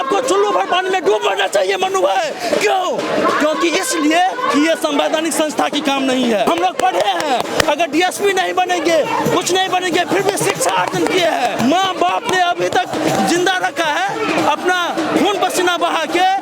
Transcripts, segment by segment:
आपको चुल्लू भर पानी में डूब मरना चाहिए मनु भाई। क्यों? क्योंकि इसलिए कि ये संवैधानिक संस्था की काम नहीं है। हम लोग पढ़े हैं, अगर डीएसपी नहीं बनेंगे, कुछ नहीं बनेंगे, फिर भी शिक्षा अर्जन किए हैं। माँ बाप ने अभी तक जिंदा रखा है, अपना खून पसीना बहा के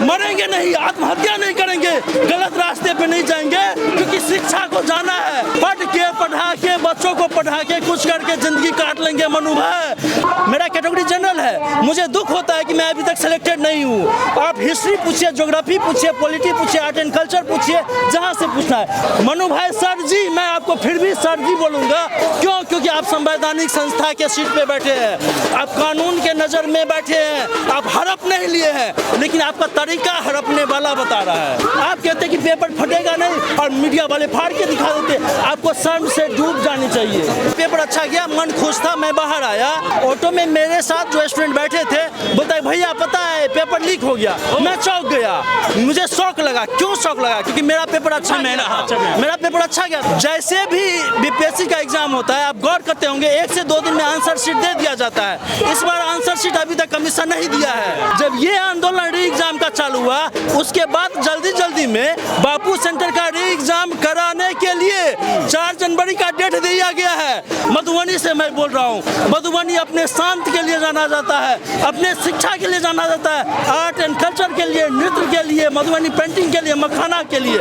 मरेंगे नहीं, आत्महत्या नहीं करेंगे, गलत रास्ते पे नहीं जाएंगे, क्योंकि शिक्षा को जाना है। पढ़ के पढ़ा के बच्चों को पढ़ा के कुछ करके जिंदगी काट लेंगे मनु भाई। मेरा कैटेगरी जनरल है, मुझे दुख होता है कि मैं अभी तक सिलेक्टेड नहीं हूँ। आप हिस्ट्री पूछिए, ज्योग्राफी पूछिए, पॉलिटी पूछिए, आर्ट एंड कल्चर पूछिए, जहाँ से पूछना है। मनु भाई सर जी, मैं आपको फिर भी सर जी बोलूँगा। क्यों? क्योंकि आप संवैधानिक संस्था के सीट पे बैठे हैं, आप कानून के नज़र में बैठे हैं, आप हड़प नहीं लिए हैं, लेकिन आपका तरीका हड़पने वाला बता रहा है। आप कहते हैं कि पेपर फटेगा नहीं और मीडिया वाले फाड़ के दिखा देते। आपको शर्म से डूब जानी चाहिए। पेपर अच्छा गया, मन खुश था, मैं बाहर आया, ऑटो में मेरे साथ जो स्टूडेंट बैठे थे बोलते भैया पता है पेपर लीक हो गया। मैं चौंक गया, मुझे शौक लगा। क्यों शौक लगा? क्योंकि मेरा पेपर अच्छा गया। मेरा पेपर अच्छा गया। जैसे भी बीपीएससी का एग्जाम होता है, आप गौर करते होंगे 1 से 2 दिन में आंसर शीट दे दिया जाता है। इस बार आंसर शीट अभी तक कमीशन नहीं दिया है। जब ये आंदोलन री एग्जाम का चालू हुआ, उसके बाद जल्दी में बापू सेंटर का री एग्जाम कराने के लिए 4 जनवरी का डेट दिया गया है। मधुबनी से मैं बोल रहा हूँ, मधुबनी अपने शांत के लिए जाना जाता है, अपने शिक्षा के लिए जाना जाता है, आर्ट एंड कल्चर के लिए, नृत्य के लिए, मधुबनी पेंटिंग के लिए, मखाना के लिए।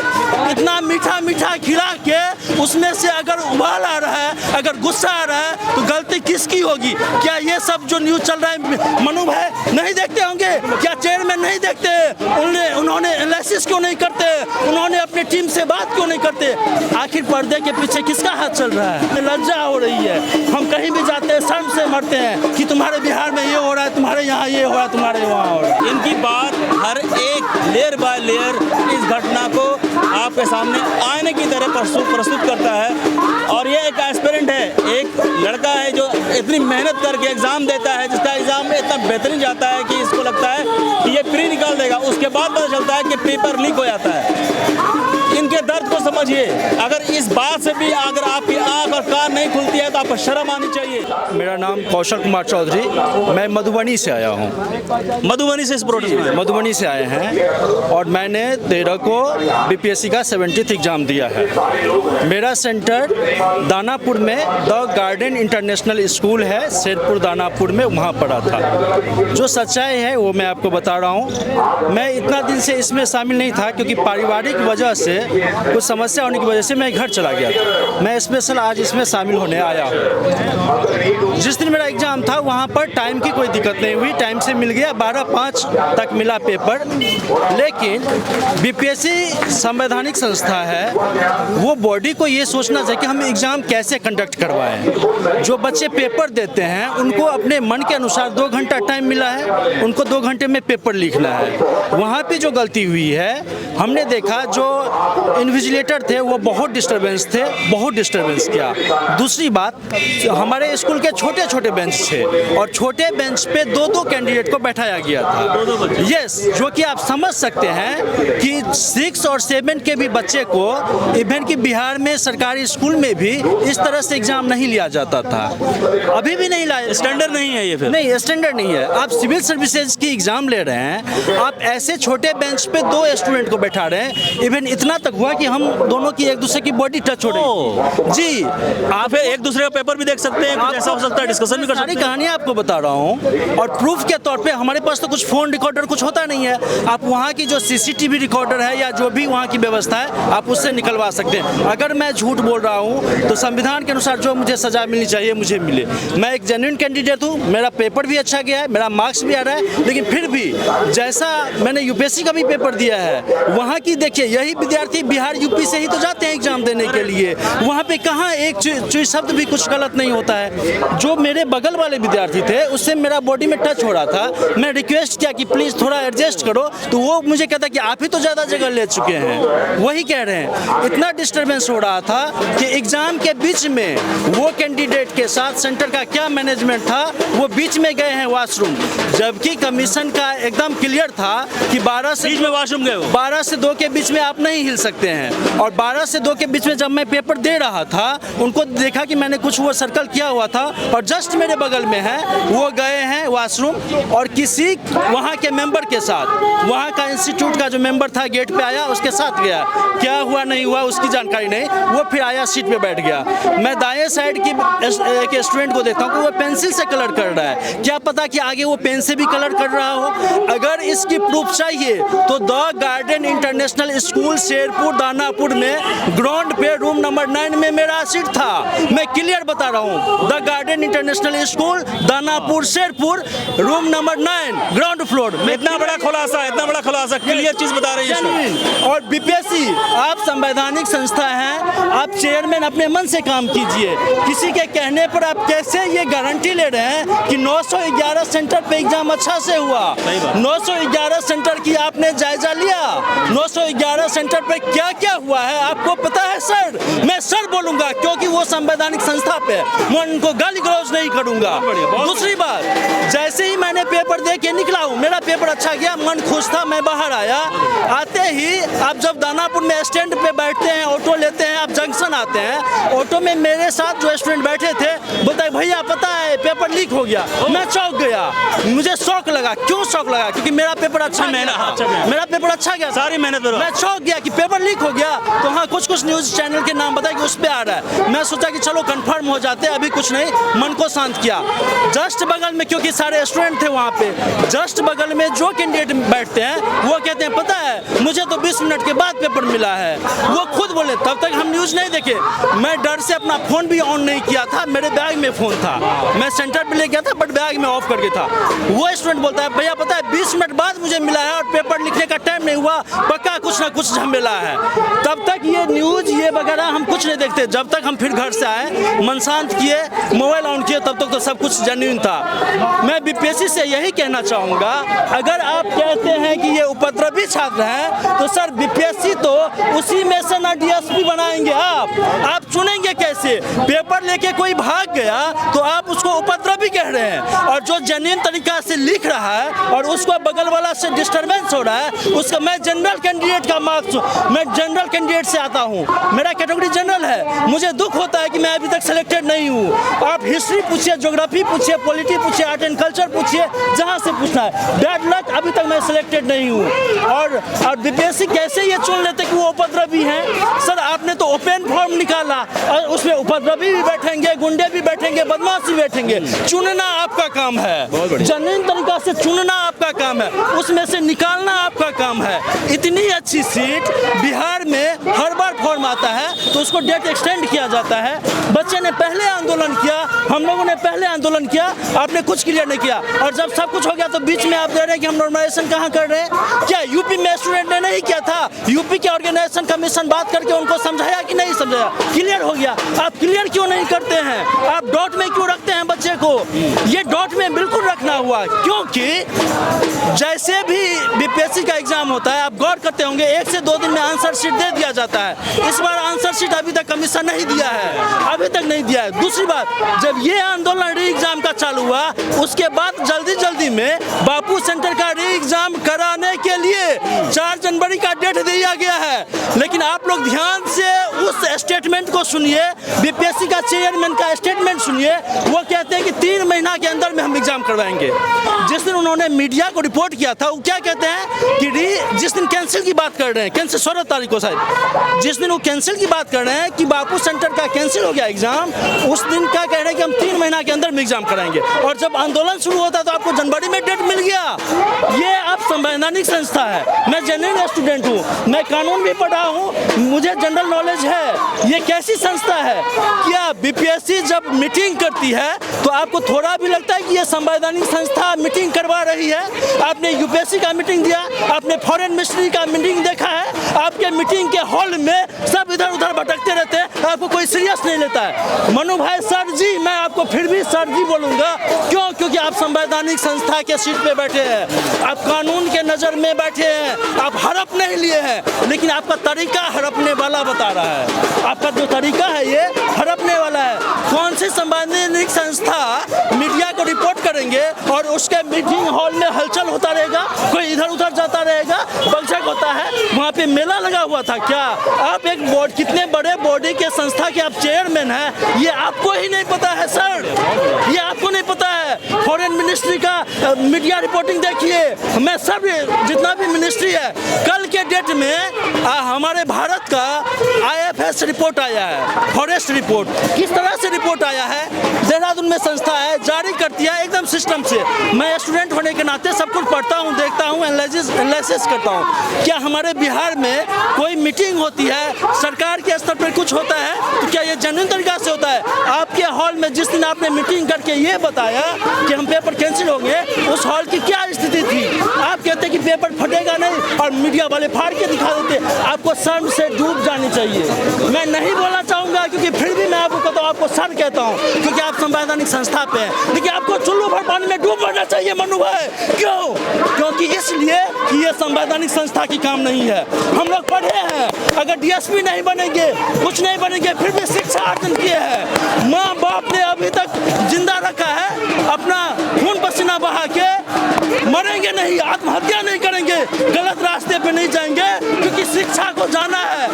इतना मीठा मीठा खिला के उसमें से अगर उबाल आ रहा है, अगर गुस्सा आ रहा है, तो गलती किसकी होगी? क्या ये सब जो न्यूज चल रहा है मनु भाई नहीं देखते होंगे? क्या चेयरमैन नहीं देखते? उन्होंने एनालिसिस क्यों नहीं करते? उन्होंने अपनी टीम से बात क्यों नहीं करते? आखिर पर्दे के पीछे किसका हाथ चल रहा है? लज्जा हो रही है। हम कहीं भी जाते हैं शर्म से मरते हैं कि तुम्हारे बिहार में ये हो रहा है, तुम्हारे यहाँ ये हो रहा है, तुम्हारे वहाँ हो रहा है। इनकी बात हर एक लेयर बाय लेयर इस घटना को आपके सामने आईने की तरह प्रस्तुत करता है। और ये एक एस्पिरेंट है, एक लड़का है जो इतनी मेहनत करके एग्जाम देता है, जिसका एग्जाम में इतना बेहतरीन जाता है कि इसको लगता है कि ये प्री निकाल देगा। उसके बाद पता चलता है कि पेपर लीक हो जाता है। इनके दर्द को समझिए। अगर इस बात से भी अगर आपकी आंख और कान नहीं खुलती है तो आपको शर्म आनी चाहिए। मेरा नाम कौशल कुमार चौधरी, मैं मधुबनी से आया हूँ। मधुबनी से इस प्रोटेस्ट में मधुबनी से आए हैं और मैंने 13 को बीपीएससी का 70th एग्ज़ाम दिया है। मेरा सेंटर दानापुर में द गार्डन इंटरनेशनल स्कूल है, शेरपुर दानापुर में, वहाँ पढ़ा था। जो सच्चाई है वो मैं आपको बता रहा हूँ। मैं इतना दिन से इसमें शामिल नहीं था क्योंकि पारिवारिक वजह से, कुछ समस्या होने की वजह से मैं घर चला गया था। मैं स्पेशल आज इसमें शामिल होने आया हूँ। जिस दिन मेरा एग्ज़ाम था वहाँ पर टाइम की कोई दिक्कत नहीं हुई, टाइम से मिल गया, 12:05 तक मिला पेपर। लेकिन बीपीएससी संवैधानिक संस्था है, वो बॉडी को ये सोचना चाहिए कि हम एग्ज़ाम कैसे कंडक्ट करवाएं। जो बच्चे पेपर देते हैं उनको अपने मन के अनुसार 2 घंटा टाइम मिला है, उनको 2 घंटे में पेपर लिखना है। वहाँ पे जो गलती हुई है, हमने देखा जो इन्विजिलेटर थे वो बहुत डिस्टर्बेंस किया। दूसरी बात, हमारे स्कूल के छोटे छोटे बेंच थे और छोटे बेंच पे 2-2 कैंडिडेट को बैठाया गया था। यस, जो कि आप समझ सकते हैं कि 6 और 7 के भी बच्चे को, इवन कि बिहार में सरकारी स्कूल में भी इस तरह से एग्जाम नहीं लिया जाता था। अभी भी नहीं लाया। स्टैंडर्ड नहीं है ये, फिर नहीं स्टैंडर्ड नहीं है। आप सिविल सर्विसेज की एग्जाम ले रहे हैं, आप ऐसे छोटे बेंच पे 2 स्टूडेंट को बैठा रहे हैं। इवन इतना तक हुआ कि हम दोनों की एक दूसरे की बॉडी टच हो रही। जी, आप एक दूसरे का पेपर भी देख सकते हैं, कुछ ऐसा हो सकता है, डिस्कशन भी कर सकते हैं। सारी कहानियां आपको बता रहा हूँ और प्रूफ के तौर पे हमारे पास तो कुछ फोन रिकॉर्डर कुछ होता नहीं है। आप वहाँ की जो सीसीटीवी रिकॉर्डर है या जो भी वहाँ की व्यवस्था है, आप उससे निकलवा सकते हैं। अगर मैं झूठ बोल रहा हूँ तो संविधान के अनुसार जो मुझे सजा मिलनी चाहिए मुझे मिले। मैं एक जेन्युइन कैंडिडेट हूँ, मेरा पेपर भी अच्छा गया है, मेरा मार्क्स भी आ रहा है। लेकिन फिर भी जैसा मैंने यूपीएससी का भी पेपर दिया है, वहाँ की देखिए, यही विद्यार्थी बिहार यूपी से ही तो जाते हैं एग्जाम देने के लिए। वहाँ पे कहाँ एक शब्द भी कुछ गलत नहीं होता है। जो मेरे बगल वाले विद्यार्थी थे उससे मेरा बॉडी में टच हो रहा था, मैं रिक्वेस्ट किया कि प्लीज थोड़ा एडजस्ट करो, तो वो मुझे कहता कि आप ही तो ज़्यादा जगह ले चुके हैं। वही कह रहे हैं, इतना डिस्टर्बेंस हो रहा था कि एग्जाम के बीच में वो कैंडिडेट के साथ सेंटर का क्या मैनेजमेंट था, वो बीच में गए हैं वॉशरूम, जबकि कमीशन का एकदम क्लियर था कि 12 से 2 के बीच में आप नहीं हिल सकते हैं। और 12 से 2 के बीच में जब मैं पेपर दे रहा था, उनको देखा कि मैंने कुछ वो सर्कल किया हुआ था और जस्ट मेरे बगल में है, वो गए हैं वॉशरूम और किसी वहाँ के मेंबर के साथ, वहाँ का इंस्टीट्यूट का जो मेंबर था गेट पे आया, उसके साथ गया। क्या हुआ नहीं हुआ उसकी जानकारी नहीं, वो फिर आया सीट पे बैठ गया। मैं दाएं साइड की एक स्टूडेंट को देखता हूँ कि वो पेंसिल से कलर कर रहा है, क्या पता कि आगे वो पेन से भी कलर कर रहा हो। अगर इसकी प्रूफ चाहिए तो the garden international school Sherpur Danapur में ग्राउंड पे रूम नंबर 9 में मेरा सीट था। मैं क्लियर बता रहा हूँ, the garden international school Danapur Sherpur room number 9 ground floor में। इतना बड़ा खुलासा क्लियर चीज बता रही है। और बीपीएससी आप संवैधानिक संस्था हैं, आप चेयरमैन अपने मन से काम कीजिए। किसी के कहने पर आप कैसे ये गारंटी ले रहे हैं कि 911 सेंटर पे एग्जाम अच्छा से हुआ? 911 सेंटर की आपने जायजा लिया? 911 सेंटर पे क्या क्या हुआ है आपको पता है सर? मैं सर बोलूंगा क्योंकि वो संवैधानिक संस्था पे, मैं उनको गाली गलौज नहीं करूंगा। दूसरी बात, जैसे ही मैंने पेपर दे के निकला हूँ, मेरा पेपर अच्छा गया, मन खुश था, मैं बाहर आया। आते ही आप जब दानापुर में स्टैंड पे बैठते हैं, ऑटो लेते हैं, आप जंक्शन आते हैं, ऑटो में मेरे साथ जो स्टूडेंट बैठे थे बोलते भैया पता है पेपर लीक हो गया। मैं चौंक गया, मुझे शौक लगा। क्यों शौक लगा? क्योंकि मेरा पेपर अच्छा गया, मेरा पेपर अच्छा गया, सारी मेहनत। मैं चौंक गया कि पेपर लीक हो गया। तो हाँ, कुछ न्यूज चैनल के नाम बताया कि उस पे आ रहा है। मैं सोचा कि चलो कंफर्म हो जाते, अभी कुछ नहीं, मन को शांत किया। जस्ट बगल में, क्योंकि सारे स्टूडेंट थे वहाँ पे, जस्ट बगल में जो कैंडिडेट बैठते हैं वो कहते हैं पता है मुझे तो 20 मिनट के बाद पेपर मिला है। वो खुद बोले, तब तक हम न्यूज नहीं देखे। मैं डर से अपना फोन भी ऑन नहीं किया था, मेरे बैग में फोन था, मैं सेंटर पे ले गया था बट बैग में ऑफ करके था। वो स्टूडेंट बोलता है भैया पता है 20 मिनट बाद मुझे मिला है और पेपर लिखने का टाइम नहीं हुआ, पक्का कुछ ना कुछ झमेला है। तब तक ये न्यूज ये वगैरह हम कुछ नहीं देखते। जब तक हम फिर घर से आए, मन शांत किए, मोबाइल ऑन किए, तब तक तो सब कुछ जेन्युइन था। मैं बीपीएससी से यही कहना चाहूँगा, अगर आप कहते हैं कि ये उपद्रवी छात्र हैं तो सर बीपीएससी तो उसी में से ना डीएसपी बनाएंगे। आप चुनेंगे कैसे? पेपर लेके कोई भाग गया तो आप उसको उपद्रवी कह रहे हैं, और जो जेन्युइन तरीका से लिख रहा है और उसको बगल वाला से डिस्टर्बेंस हो रहा है उसका। मैं जनरल कैंडिडेट का मार्क्स, मैं जनरल कैंडिडेट से आता हूँ, मेरा कैटेगरी जनरल है। मुझे दुख होता है कि मैं अभी तक सिलेक्टेड नहीं हूँ। आप हिस्ट्री पूछिए, ज्योग्राफी पूछिए, पॉलिटी पूछिए, आर्ट एंड कल्चर पूछिए, जहाँ से पूछना है। बैड लक, अभी तक मैं सिलेक्टेड नहीं हूँ। और बीपीएससी कैसे ये चुन लेते कि वो उपद्रवी हैं? सर आपने तो ओपन फॉर्म निकाला और उसमें उपद्रवी भी बैठेंगे, गुंडे भी बैठेंगे, बदमाश भी बैठेंगे। चुनना आपका काम है, जेन्युइन तरीका से चुनना आपका काम है, उसमें से निकालना आपका काम है। इतनी अच्छी सीट बिहार में हर बार फॉर्म आता है तो उसको डेट एक्सटेंड किया जाता है। बच्चे ने पहले आंदोलन किया, हम लोगों ने पहले आंदोलन किया, आपने कुछ क्लियर नहीं किया। और जब सब कुछ हो गया तो बीच में आप कह रहे हैं कि हम नॉर्मलाइजेशन कहाँ कर रहे हैं? क्या यूपी में स्टूडेंट ने नहीं किया था? यूपी के ऑर्गेनाइजेशन कमीशन बात करके उनको समझाया कि नहीं समझाया? क्लियर हो गया। आप क्लियर क्यों नहीं करते हैं? आप डॉट में क्यों रखते हैं बच्चे को? ये डॉट में बिल्कुल रखना हुआ, क्योंकि जैसे भी बीपीएससी का एग्जाम होता है, आप गौर करते होंगे 1 से 2 दिन में आंसर शीट दे दिया जाता है। इस बार आंसर शीट अभी तक कमीशन नहीं दिया है, अभी तक नहीं दिया है। दूसरी बात, जब ये आंदोलन री एग्जाम का चालू हुआ उसके बाद जल्दी में बापू सेंटर का री एग्जाम कराने के लिए 4 जनवरी का डेट दिया गया है। लेकिन आप लोग ध्यान से उस स्टेटमेंट को सुनिए, बीपीएससी का चेयरमैन का स्टेटमेंट सुनिए। वो कहते हैं कि 3 महीना के अंदर में हम एग्जाम करवाएंगे। जिस दिन उन्होंने मीडिया को रिपोर्ट किया था, वो क्या कहते हैं कि जिस दिन कैंसिल की बात कर रहे हैं, कैंसिल 16 तारीख को शायद, जिस दिन वो कैंसिल की बात कर रहे हैं कि बापू सेंटर का कैंसिल हो गया एग्जाम, उस दिन क्या कह रहे हैं कि हम 3 महीना के अंदर में एग्जाम कराएंगे। और जब आंदोलन शुरू होता तो आपको जनवरी में डेट मिल गया। ये आप संवैधानिक संस्था है। मैं जेन्युइन स्टूडेंट हूँ, मैं कानून भी पढ़ा हूँ, मुझे जनरल नॉलेज है। ये कैसी संस्था है? क्या बीपीएससी जब मीटिंग करती है तो आपको थोड़ा भी लगता है कि ये संवैधानिक संस्था मीटिंग करवा रही है? आपने यूपीएससी का मीटिंग दिया, आपने फॉरेन मिनिस्ट्री का मीटिंग देखा है, आपके मीटिंग के हॉल में सब इधर उधर भटकते रहते हैं, आपको कोई सीरियस नहीं लेता है। मनु भाई सर जी, मैं आपको फिर भी सर जी बोलूंगा, क्यों? क्योंकि आप संवैधानिक संस्था के सीट पे बैठे हैं, आप कानून के नजर में बैठे हैं, आप हड़प नहीं लिए हैं, लेकिन आपका तरीका हड़पने वाला बता रहा है। आपका जो तरीका है ये हड़पने वाला है। कौन सी संवैधानिक संस्था मीडिया को रिपोर्ट करेंगे और उसके मीटिंग हॉल में हलचल होता रहेगा, कोई इधर उधर जाता रहेगा, शिक्षक होता है वहाँ पे मेला लगा हुआ था क्या? आप एक बोर्ड, कितने बड़े बॉडी के संस्था के आप चेयरमैन हैं, ये आपको ही नहीं पता है सर, ये आपको नहीं पता है। फॉरेन मिनिस्ट्री का मीडिया रिपोर्टिंग देखिए, मैं सब जितना भी मिनिस्ट्री है, कल के डेट में हमारे भारत का IFS रिपोर्ट आया है, फॉरेस्ट रिपोर्ट, किस तरह से रिपोर्ट आया है, देहरादून में संस्था है जारी करती है एकदम सिस्टम से। मैं स्टूडेंट होने के नाते सब कुछ पढ़ता हूँ, देखता हूँ, एनालिसिस करता हूँ। क्या हमारे बिहार में कोई मीटिंग होती है, सरकार के स्तर पर कुछ होता है, तो क्या ये जेन्युइन तरीका से होता है? आपके हॉल में जिस दिन आपने मीटिंग करके ये बताया कि हम पेपर कैंसिल होंगे, उस हॉल की क्या स्थिति थी? आप कहते कि पेपर फटेगा नहीं और मीडिया वाले फाड़ के दिखा देते। आपको शर्म से डूब जानी चाहिए। मैं नहीं बोलना चाहूँगा क्योंकि फिर भी मैं आपको कहता हूँ, आपको सर कहता हूँ क्योंकि आप संवैधानिक संस्था पे हैं, लेकिन आपको चुल्लू भर पानी में डूब मरना चाहिए मनु भाई। क्यों? क्योंकि इसलिए कि ये संवैधानिक संस्था की काम नहीं है। हम लोग पढ़े हैं, अगर DSP नहीं बनेंगे, कुछ नहीं बनेंगे, फिर भी शिक्षा अर्जन किए हैं। माँ बाप ने अभी तक जिंदा रखा है, अपना खून पसीना बहा के मरेंगे नहीं, आत्महत्या नहीं करेंगे, गलत रास्ते पे नहीं जाएंगे, क्योंकि शिक्षा को जाना है।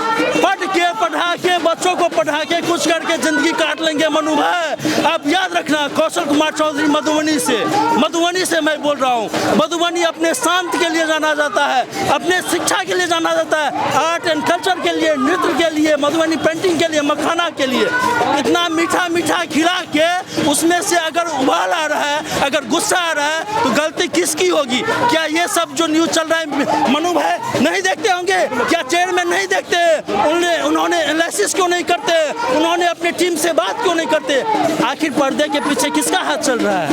पढ़ा के बच्चों को पढ़ा के कुछ करके जिंदगी काट लेंगे मनु भाई। आप याद रखना, कौशल कुमार चौधरी मधुबनी से मैं बोल रहा हूँ। मधुबनी अपने शांत के लिए जाना जाता है, अपने शिक्षा के लिए जाना जाता है, आर्ट एंड कल्चर के लिए, नृत्य के लिए, मधुबनी पेंटिंग के लिए, मखाना के लिए। इतना मीठा मीठा खिला के उसमें से अगर उबाल आ रहा है, अगर गुस्सा आ रहा है, तो गलती किसकी होगी? क्या ये सब जो न्यूज चल रहा है मनु भाई नहीं देखते होंगे? क्या चेयरमैन नहीं देखते? उन्होंने एनालिसिस क्यों नहीं करते? उन्होंने अपनी टीम से बात क्यों नहीं करते? आखिर पर्दे के पीछे किसका हाथ चल रहा है?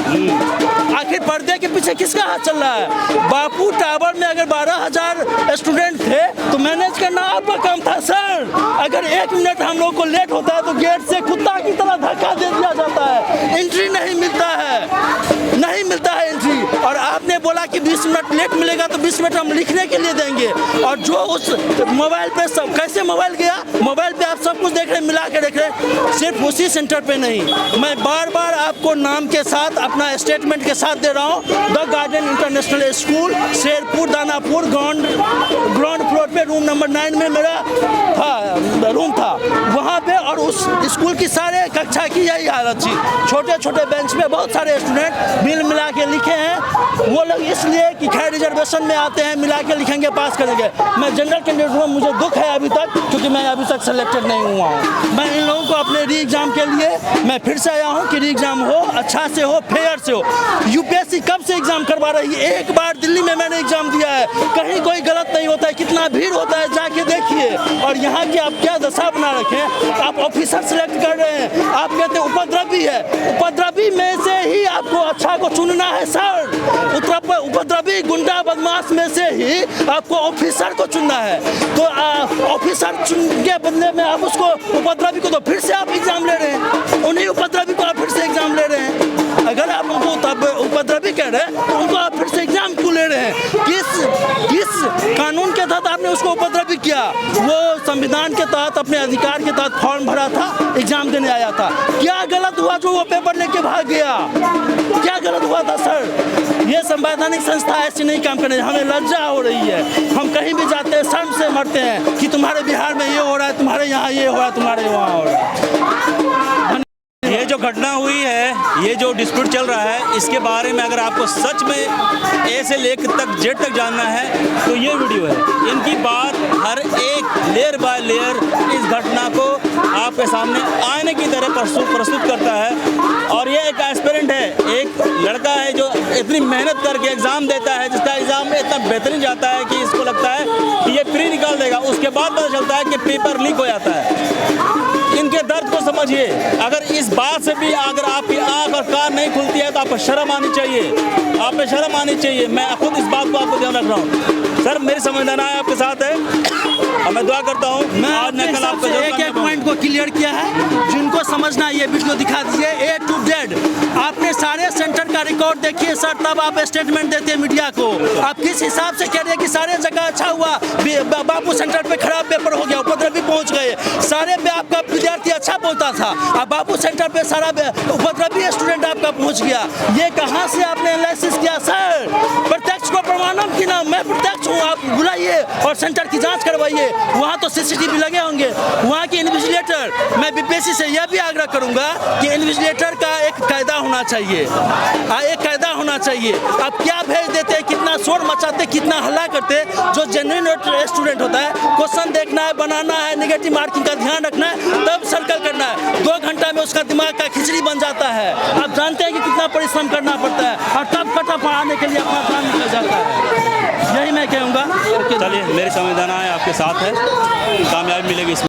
आखिर पर्दे के पीछे किसका हाथ चल रहा है? बापू टावर में अगर 12,000 स्टूडेंट थे तो मैनेज करना आपका काम था सर। अगर 1 मिनट हम लोग को लेट होता है तो गेट से कुत्ता की तरह धक्का दे दिया जाता है, एंट्री नहीं मिलता है एंट्री। और आपने बोला कि 20 मिनट लेट मिलेगा तो 20 मिनट हम लिखने के लिए देंगे। और जो उस मोबाइल पे सब कैसे मोबाइल गया, मोबाइल पे आप सब कुछ देख रहे हैं, मिला के देख रहे हैं, सिर्फ उसी सेंटर पे नहीं। मैं बार बार आपको नाम के साथ अपना स्टेटमेंट के साथ दे रहा हूँ। The garden international school, Sherpur Danapur, ground floor पे रूम नंबर 9 में मेरा रूम था वहाँ पे। और उस स्कूल की सारे कक्षा की यही हालत थी, छोटे छोटे बेंच पे बहुत सारे स्टूडेंट बिल मिला के लिखे हैं। वो लोग इसलिए कि खैर रिजर्वेशन में आते हैं, मिला के लिखेंगे, पास करेंगे। मैं जनरल कैंडिडेट हूँ, मुझे दुख है अभी तक, क्योंकि मैं अभी तक सेलेक्टेड नहीं हुआ हूँ। मैं इन लोगों को अपने री एग्जाम के लिए मैं फिर से आया हूँ कि री एग्जाम हो, अच्छा से हो, फेयर से हो। UPSC कब से एग्जाम करवा रही है? एक बार दिल्ली में मैंने एग्जाम दिया है, कहीं कोई गलत नहीं होता है, कितना भीड़ होता है जाके देखिए। और यहाँ की आप क्या दशा बना रखे, आप ऑफिसर सेलेक्ट कर रहे हैं, आप कहते हैं उपद्रवी है। उपद्रवी में से ही आपको अच्छा को चुनना है सर। उपद्रवी गुंडा बदमाश में से ही आपको ऑफिसर को चुनना है। तो ऑफिसर चुन के बदले में आप उसको उपद्रवी को तो फिर से आप एग्जाम ले रहे हैं, उन्हीं उपद्रवी को आप फिर से एग्जाम ले रहे हैं। अगर आप उनको उपद्रवी कह रहे हैं तो उनको आप फिर से एग्जाम क्यों ले रहे हैं? किस कानून के तहत आपने उसको उपद्रवी किया? वो संविधान के तहत अपने अधिकार के तहत फॉर्म भरा था, एग्जाम देने आया था। क्या गलत हुआ जो वो पेपर लेके भाग गया? क्या गलत हुआ था सर? ये संवैधानिक संस्था ऐसी नहीं काम करने, हमें लज्जा हो रही है। हम कहीं भी जाते हैं शर्म से मरते हैं कि तुम्हारे बिहार में ये हो रहा है, तुम्हारे यहाँ ये हो रहा है, तुम्हारे वहाँ हो रहा है। ये जो घटना हुई है, ये जो डिस्प्यूट चल रहा है, इसके बारे में अगर आपको सच में ए से लेकर तक जेड तक जानना है तो ये वीडियो है। इनकी बात हर एक लेयर बाय लेयर इस घटना को आपके सामने आईने की तरह प्रस्तुत करता है। और ये एक एस्पिरेंट है, एक लड़का है जो इतनी मेहनत करके एग्ज़ाम देता है, जिसका एग्ज़ाम में इतना बेहतरीन जाता है कि इसको लगता है कि ये प्री निकाल देगा। उसके बाद पता चलता है कि पेपर लीक हो जाता है। इनके दर्द को समझिए। अगर इस बात से भी अगर आपकी आंख और कान नहीं खुलती है तो आपको शर्म आनी चाहिए, आप में शर्म आनी चाहिए। मैं खुद इस बात को आपको ध्यान रख रहा हूँ सर, मेरी संवेदना है आपके साथ है और मैं दुआ करता हूँ मैं आज न कल आपको एक पॉइंट को क्लियर किया है। जिनको समझना है ये वीडियो दिखा दीजिए A to Z। आपने सारे सेंटर का रिकॉर्ड देखिए सर, तब आप स्टेटमेंट देते हैं मीडिया को। आप किस हिसाब से कह रहे हैं कि सारे जगह अच्छा हुआ, बापू सेंटर पे खराब पेपर हो गया, उपद्रवी पहुंच गए, सारे पे आपका विद्यार्थी अच्छा पहुंचता था, अब बापू सेंटर पे सारा उपद्रवी स्टूडेंट आपका पहुंच गया। ये कहाँ से आपने एनालिसिस किया सर? प्रत्यक्ष को मानव की ना, मैं प्रत्यक्ष हूँ, आप बुलाइए और सेंटर की जांच करवाइए। वहाँ तो CCTV लगे होंगे, वहाँ की इन्वेस्टिगेटर, मैं BPSC से यह भी आग्रह करूँगा कि इन्वेस्टिगेटर का एक कायदा होना चाहिए, एक कायदा होना चाहिए। आप क्या भेज देते हैं, कितना शोर मचाते, कितना हल्ला करते। जो जेन्युइन स्टूडेंट होता है, क्वेश्चन देखना है, बनाना है, नेगेटिव मार्किंग का ध्यान रखना है, तब सर्कल करना है। 2 घंटा में उसका दिमाग का खिचड़ी बन जाता है। आप जानते हैं कि कितना परिश्रम करना पड़ता है, और तब कटा पढ़ाने के लिए अपना प्राण निकल जाता है। यही मैं कहूँगा। चलिए, मेरी संवेदना है आपके साथ है, कामयाबी मिलेगी इसमें।